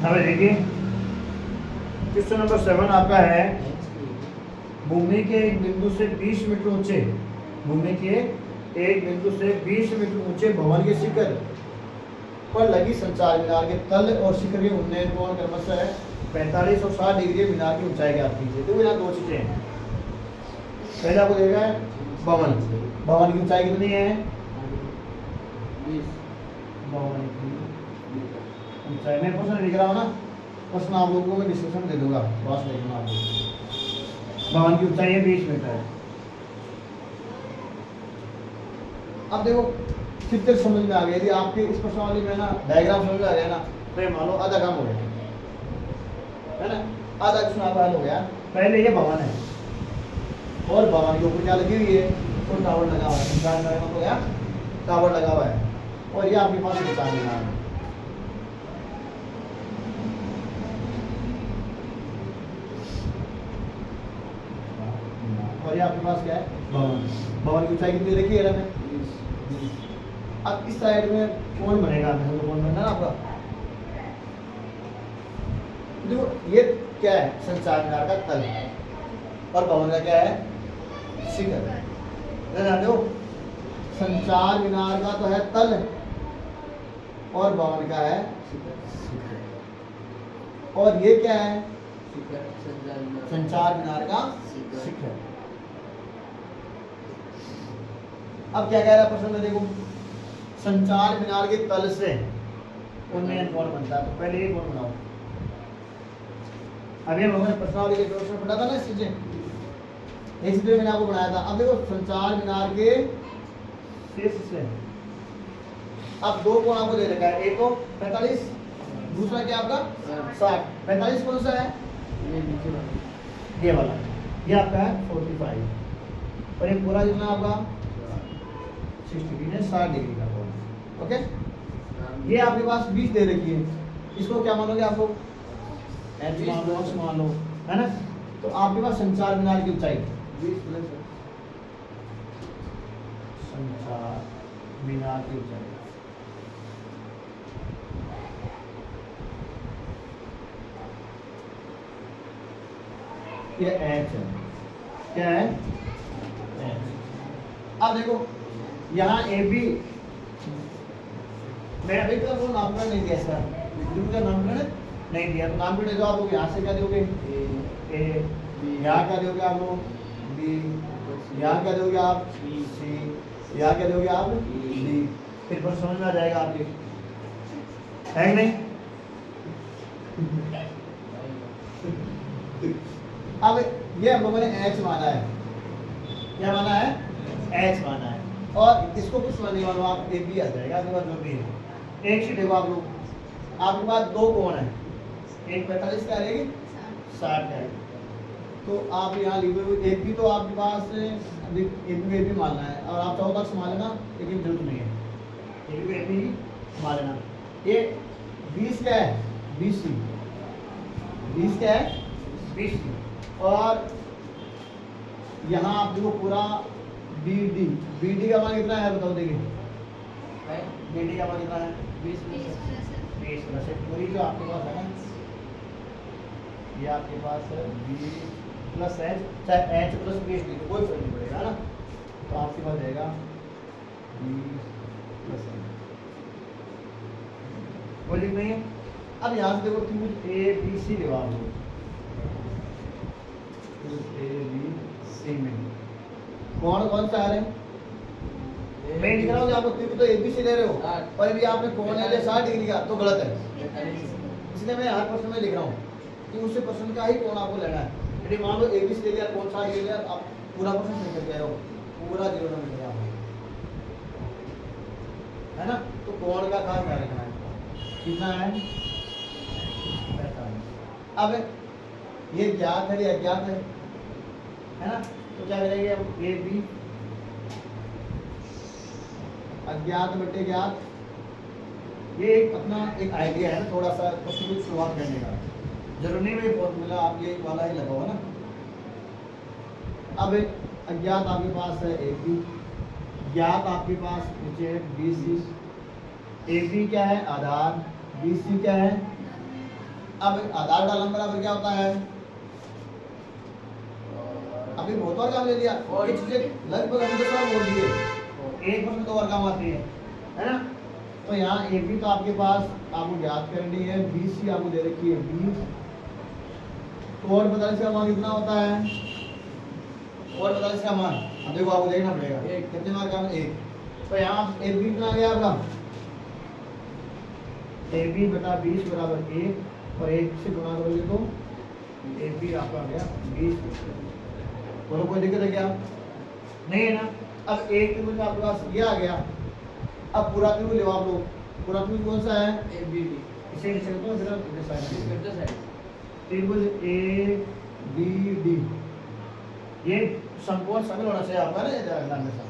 अब देखिए question number 7 आपका है, भूमि के एक बिंदु से 20 मीटर ऊंचे, भूमि के एक बिंदु से 20 मीटर ऊंचे भवन के शिखर पर लगी संचार मीनार के तल और शिखर के उन्नयन कोण क्रमशः 45 और 60 डिग्री मीनार की ऊंचाई ज्ञात कीजिए। तो यहाँ दो चीजें हैं, पहले आपको देखा है भवन, भवन की ऊंचाई कितनी है 20। भवन की ऊंचाई, मैं प्रश्न लिख रहा हूँ ना, प्रश्न आप लोगों को मैं डिस्क्रिप्शन दे दूंगा, बस देखना आपको। भवन की ऊंचाई है 20 मीटर है। अब देखो कितने समझ में आ गया, यदि आपके इस प्रश्नावली में ना डायग्राम समझ में आ गया ना, तो ये मान लो आधा काम हो गया है ना, आधा क्वेश्चन आपका हल हो गया। पहले ये भवन है और भवन के ऊपर क्या लगी हुई है, तो टावर लगा हुआ है, संचार मीनार हो गया, टावर लगा हुआ है, और ये आपके पास संचार मीनार है। और ये आपके पास क्या है भवन, भवन की ऊंचाई कितनी देखी है ना। अब इस साइड में कौन बनेगा, तो कौन बनना ना आपका, देखो ये क्या है संचार मीनार का तल और भवन का क्या है शिखर। ध्यान दो, संचार मीनार का तो है तल और भवन का है शिखर, और ये क्या है संचार मीनार का शिखर। अब क्या कह रहा है प्रश्न में, देखो संचार मीनार के तल से उन्नयन कोण बनता है, तो पहले ये कोण बनाओ। अभी हमने प्रश्नावली के प्रश्न पढ़ा था ना, इस चीजें इस मैंने आपको बनाया था। अब देखो संचार मीनार के शीर्ष से अब दो कोण आपको दे रखा है, एक तो 45, दूसरा क्या आपका 60। 45 कौन सा है, ये वाला, ये आपका है 45, और ये पूरा जितना आपका 60 डिग्री है, 60 डिग्री का कोण। ओके, ये आपके पास 20 दे रखी है, इसको क्या मानोगे आप लोग, एच मान लो, एक्स मान लो, है ना। तो आपके पास संचार मीनार की ऊंचाई 20 प्लस संचार मीनार की ऊंचाई, ये एच है, क्या है एच। अब देखो यहाँ ए बी, मैं अभी तक वो नामकरण नहीं दिया इसका, बिंदु का नामकरण नहीं दिया, तो नामकरण जो आप लोग यहाँ से क्या दोगे ए, यहाँ क्या दोगे आप लोग बी, यहाँ क्या दोगे आप सी, यहाँ क्या दोगे आप डी, फिर पर समझ में आ जाएगा आपके, है कि नहीं। अब ये हम लोगों ने एच माना है, क्या माना है एच माना है, और इसको कुछ नहीं मानो आप ए बी आ जाएगा, आपके पास जो भी है। एक शीट देखो आप लोग, आपके पास दो कोण है, एक 45 का रहेगी 60 का है, तो आप यहाँ लिखोगे एक भी, तो आपके पास एक भी मानना है, और आप चाहो तक मान लेना, लेकिन जरूरत नहीं है, एक भी मान लेना। ये 20 क्या है 20 सी, 20 क्या है 20 सी, और यहाँ आप देखो पूरा बी डी, बी डी का मान कितना है बताओ, देखिए बी डी का मान कितना है 20 प्लस पूरी जो आपके पास है ना, ये आपके पास है बी प्लस एच, चाहे एच प्लस बी डी, कोई फर्क नहीं पड़ेगा ना, तो आपके पास रहेगा बी प्लस एच, कोई दिक्कत नहीं है। अब यहाँ से देखो त्रिभुज ए बी सी लेवा आप लोग, ए बी सी में कौन कौन सा आ रहे हैं, मैं लिख रहा हूँ आपको त्रिभुज तो ए बी सी ले रहे हो, और यदि आपने कोण है 60 डिग्री का तो गलत है, इसलिए मैं हर प्रश्न में लिख रहा हूँ कि उसी प्रश्न का ही कोण आपको लेना है। यदि मान लो ए बी सी ले लिया, कोण 60 ले लिया, आप पूरा प्रश्न सही करके आए हो, पूरा 0 नंबर मिल गया आपको, है ना। तो कोण का खास ध्यान रखना है, कितना है 45। अब ये ज्ञात है या अज्ञात है ना, तो क्या करेंगे हम, ए बी अज्ञात बटे ज्ञात, ये एक अपना एक आइडिया है ना, थोड़ा सा प्रश्न की शुरुआत करने का, जरूरी नहीं भाई फॉर्मूला आप ये वाला ही लगाओ ना। अब अज्ञात आपके पास है ए बी, ज्ञात आपके पास नीचे बी सी, ए बी क्या है आधार, बी सी क्या है अब आधार डालना बराबर क्या होता है? अभी बहुत बार काम ले लिया और ये चीजें लगभग अभी 10 बार बोल दिए, एक बार में 2 बार काम आती है ना? तो यहाँ ए बी तो आपके पास आपको याद करनी है, बी सी आपको दे रखी है 20, तो और 45 का मान कितना होता है? और 45 का मान अब देखो आपको देखना पड़ेगा एक। कितने मार्क का? 1। तो यहाँ ए बी कितना आ गया आपका? ए बी बटा 20 बराबर 1 और 1 से गुणा करोगे तो ए बी आपका आ गया 20। बोलो कोई दिक्कत है क्या? नहीं है ना? अब एक त्रिभुज आपके पास ये आ गया, अब पूरा त्रिभुज लो आप लोग, पूरा त्रिभुज कौन सा है? ए बी डी इसे लिख सकते हो सिर्फ इधर साइड में। करते साइड त्रिभुज ए बी डी, ये समकोण शामिल होना चाहिए आपका ना, ये ध्यान रखना।